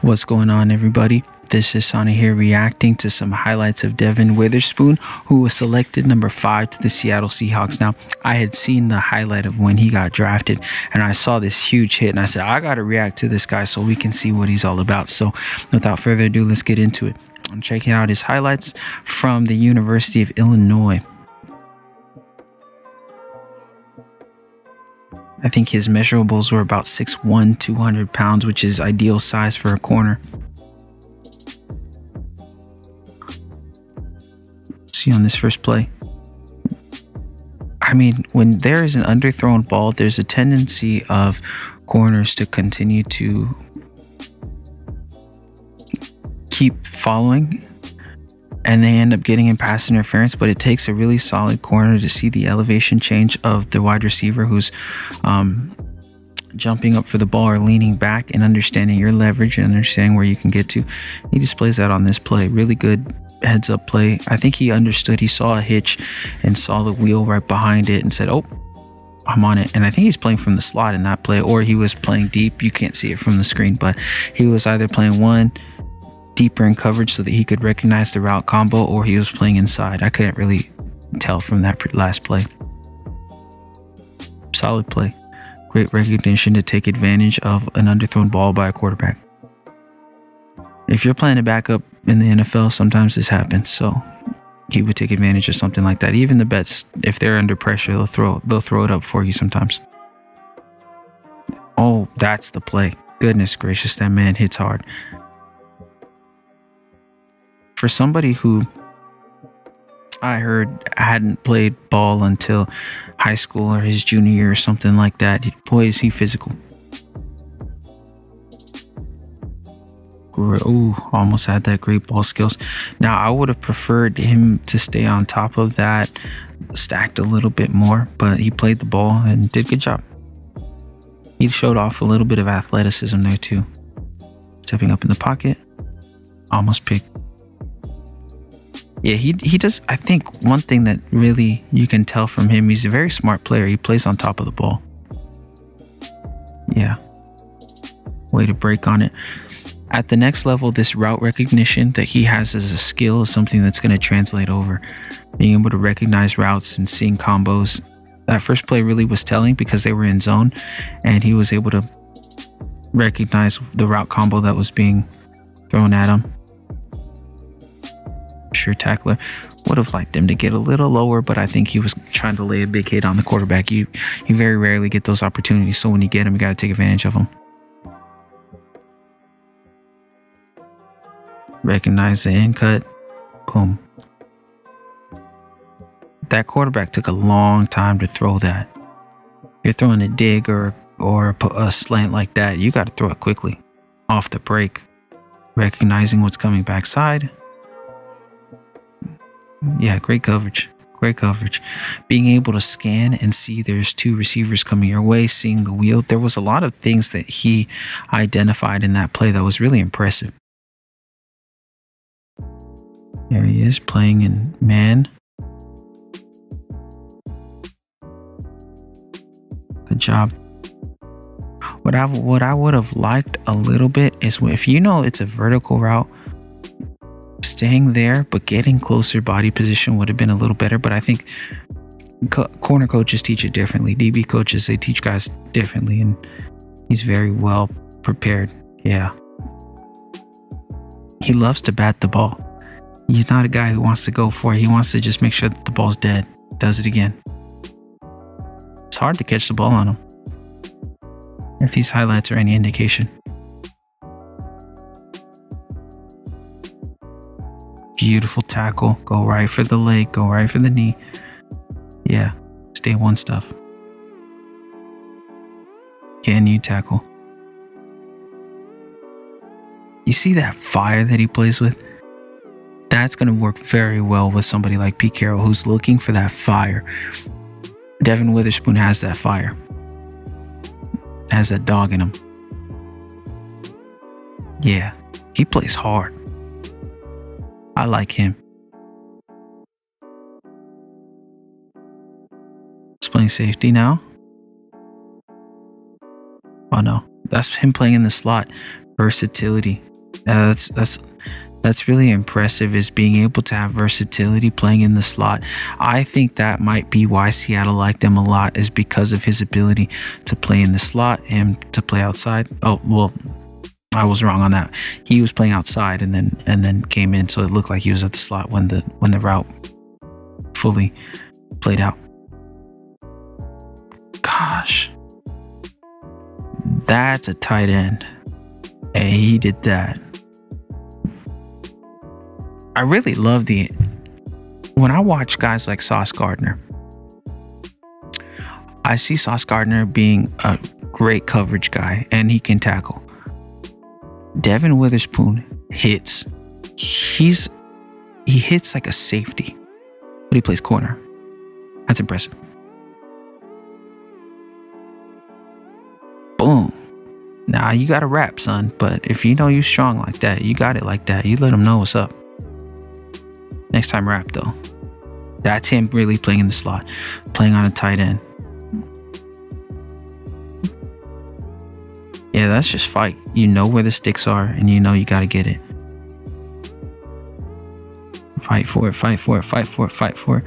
What's going on, everybody? This is Sonny here reacting to some highlights of Devin Witherspoon, who was selected number 5 to the Seattle Seahawks. Now, I had seen the highlight of when he got drafted, and I saw this huge hit, and I said, I got to react to this guy so we can see what he's all about. So without further ado, let's get into it. I'm checking out his highlights from the University of Illinois. I think his measurables were about 6'1", 200 pounds, which is ideal size for a corner. See on this first play. I mean, when there is an underthrown ball, there's a tendency of corners to continue to keep following, and they end up getting in pass interference. But it takes a really solid corner to see the elevation change of the wide receiver who's jumping up for the ball or leaning back, and understanding your leverage and understanding where you can get to. He displays that on this play. Really good heads up play. I think he understood. He saw a hitch and saw the wheel right behind it and said, oh, I'm on it. And I think he's playing from the slot in that play, or he was playing deep. You can't see it from the screen, but he was either playing one deeper in coverage so that he could recognize the route combo, or he was playing inside. I couldn't really tell from that last play. Solid play. Great recognition to take advantage of an underthrown ball by a quarterback. If you're playing a backup in the NFL, sometimes this happens. So he would take advantage of something like that. Even the bets, if they're under pressure, they'll throw it up for you sometimes. Oh, that's the play. Goodness gracious, that man hits hard. For somebody who I heard hadn't played ball until high school or his junior year or something like that, boy, is he physical. Ooh, almost had that great ball skills. Now, I would have preferred him to stay on top of that, stacked a little bit more, but he played the ball and did a good job. He showed off a little bit of athleticism there too. Stepping up in the pocket, almost picked. Yeah, he does. I think one thing that really you can tell from him, he's a very smart player. He plays on top of the ball. Yeah. Way to break on it. At the next level, this route recognition that he has as a skill is something that's going to translate over. Being able to recognize routes and seeing combos. That first play really was telling because they were in zone, and he was able to recognize the route combo that was being thrown at him. Sure tackler. Would have liked him to get a little lower, but I think he was trying to lay a big hit on the quarterback. You very rarely get those opportunities, so when you get them, you got to take advantage of them. Recognize the in cut. Boom. That quarterback took a long time to throw that. If you're throwing a dig or a slant like that, you got to throw it quickly, off the break. Recognizing what's coming backside. Yeah, great coverage. Great coverage. Being able to scan and see there's two receivers coming your way, seeing the wheel. There was a lot of things that he identified in that play that was really impressive. There he is playing in man. Good job. What I would have liked a little bit is if you know it's a vertical route, staying there but getting closer body position would have been a little better. But I think corner coaches teach it differently. DB coaches, they teach guys differently, and he's very well prepared. Yeah. He loves to bat the ball. He's not a guy who wants to go for it. He wants to just make sure that the ball's dead. Does it again. It's hard to catch the ball on him, if these highlights are any indication. Beautiful tackle. Go right for the leg. Go right for the knee. Yeah. Stay one stuff. Can you tackle? You see that fire that he plays with? That's going to work very well with somebody like Pete Carroll, who's looking for that fire. Devin Witherspoon has that fire. Has that dog in him. Yeah. He plays hard. I like him. He's playing safety now. Oh no, that's him playing in the slot. Versatility. That's really impressive, is being able to have versatility playing in the slot. I think that might be why Seattle liked him a lot, is because of his ability to play in the slot and to play outside. Oh, well, I was wrong on that. He was playing outside and then came in, so it looked like he was at the slot when the route fully played out. Gosh. That's a tight end. Hey, he did that. I really love when I watch guys like Sauce Gardner, I see Sauce Gardner being a great coverage guy, and he can tackle. Devin Witherspoon hits. He hits like a safety, but he plays corner. That's impressive. Boom. Nah, you got to rap, son. But if you know you strong like that, you got it like that, you let them know what's up. Next time, rap, though. That's him really playing in the slot, playing on a tight end. Yeah, that's just fight. You know where the sticks are, and you know you got to get it. Fight for it, fight for it, fight for it, fight for it.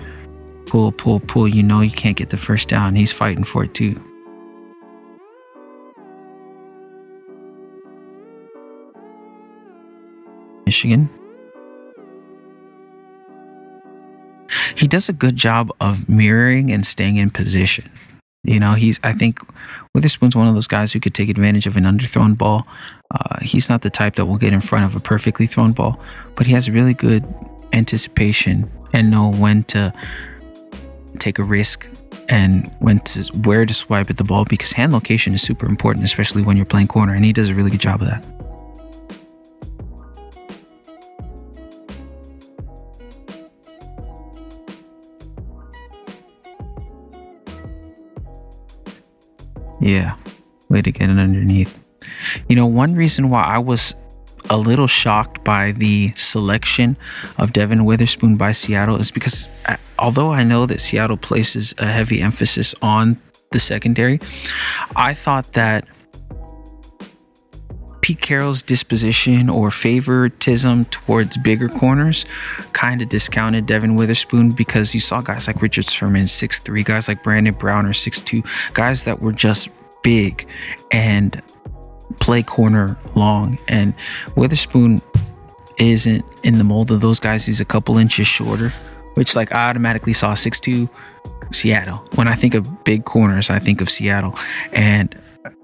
Pull, pull, pull. You know you can't get the first down. He's fighting for it, too. Michigan. He does a good job of mirroring and staying in position. You know, I think Witherspoon's one of those guys who could take advantage of an underthrown ball. He's not the type that will get in front of a perfectly thrown ball, but he has really good anticipation and know when to take a risk and where to swipe at the ball, because hand location is super important, especially when you're playing corner, and he does a really good job of that. Yeah, way to get it underneath. You know, one reason why I was a little shocked by the selection of Devin Witherspoon by Seattle is because although I know that Seattle places a heavy emphasis on the secondary, I thought that Pete Carroll's disposition or favoritism towards bigger corners kind of discounted Devin Witherspoon, because you saw guys like Richard Sherman, 6'3", guys like Brandon Brown are 6'2", guys that were just big and play corner long. And Witherspoon isn't in the mold of those guys. He's a couple inches shorter, which like I automatically saw 6'2", Seattle. When I think of big corners, I think of Seattle and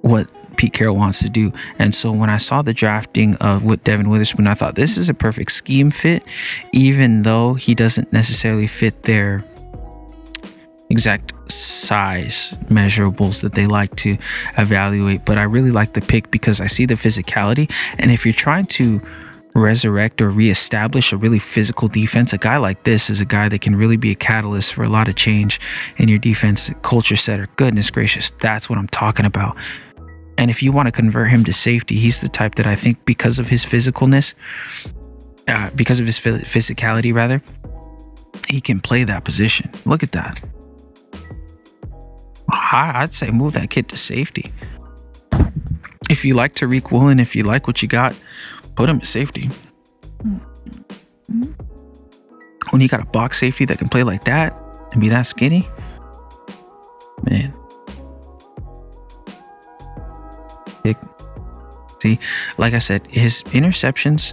what Pete Carroll wants to do. And so when I saw the drafting of Devin Witherspoon, I thought this is a perfect scheme fit, even though he doesn't necessarily fit their exact size measurables that they like to evaluate. But I really like the pick because I see the physicality, and if you're trying to resurrect or reestablish a really physical defense, a guy like this is a guy that can really be a catalyst for a lot of change in your defense culture setter. Goodness gracious, that's what I'm talking about. And if you want to convert him to safety, he's the type that I think, because of his physicalness, because of his physicality rather, he can play that position. Look at that. I'd say move that kid to safety. If you like Tariq Woolen, if you like what you got, put him at safety. When you got a box safety that can play like that and be that skinny, man. See, like I said, his interceptions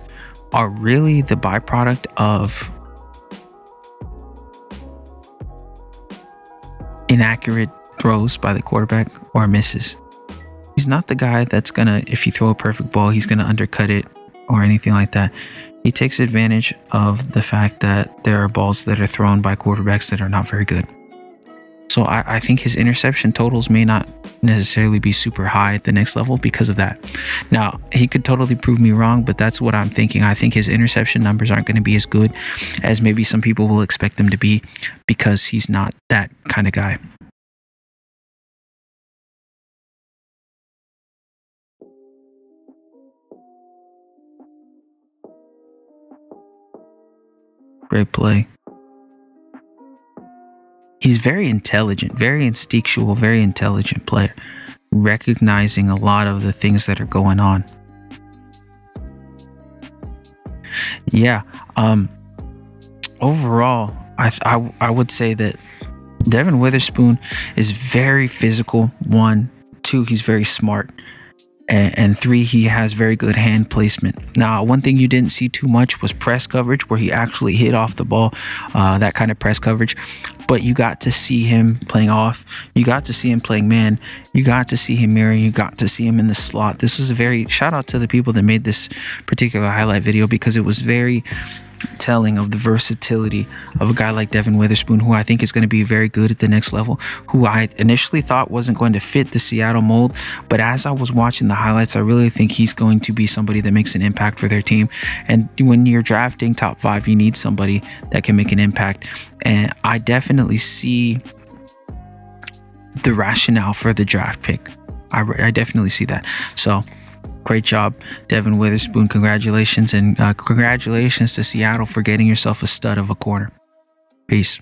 are really the byproduct of inaccurate throws by the quarterback or misses. He's not the guy that's gonna, if you throw a perfect ball, he's gonna undercut it or anything like that. He takes advantage of the fact that there are balls that are thrown by quarterbacks that are not very good. So I think his interception totals may not necessarily be super high at the next level because of that. Now, he could totally prove me wrong, but that's what I'm thinking. I think his interception numbers aren't going to be as good as maybe some people will expect them to be, because he's not that kind of guy. Great play. He's very intelligent, very instinctual, very intelligent player, recognizing a lot of the things that are going on. Yeah. Overall, I would say that Devin Witherspoon is very physical. One, two, he's very smart. And three, he has very good hand placement. Now, one thing you didn't see too much was press coverage, where he actually hit off the ball, that kind of press coverage. But you got to see him playing off. You got to see him playing man. You got to see him mirror. You got to see him in the slot. This was a very, shout out to the people that made this particular highlight video, because it was very telling of the versatility of a guy like Devin Witherspoon, who I think is going to be very good at the next level, who I initially thought wasn't going to fit the Seattle mold. But as I was watching the highlights, I really think he's going to be somebody that makes an impact for their team. And when you're drafting top 5, you need somebody that can make an impact. And I definitely see the rationale for the draft pick. I definitely see that. So great job, Devin Witherspoon. Congratulations, and congratulations to Seattle for getting yourself a stud of a corner. Peace.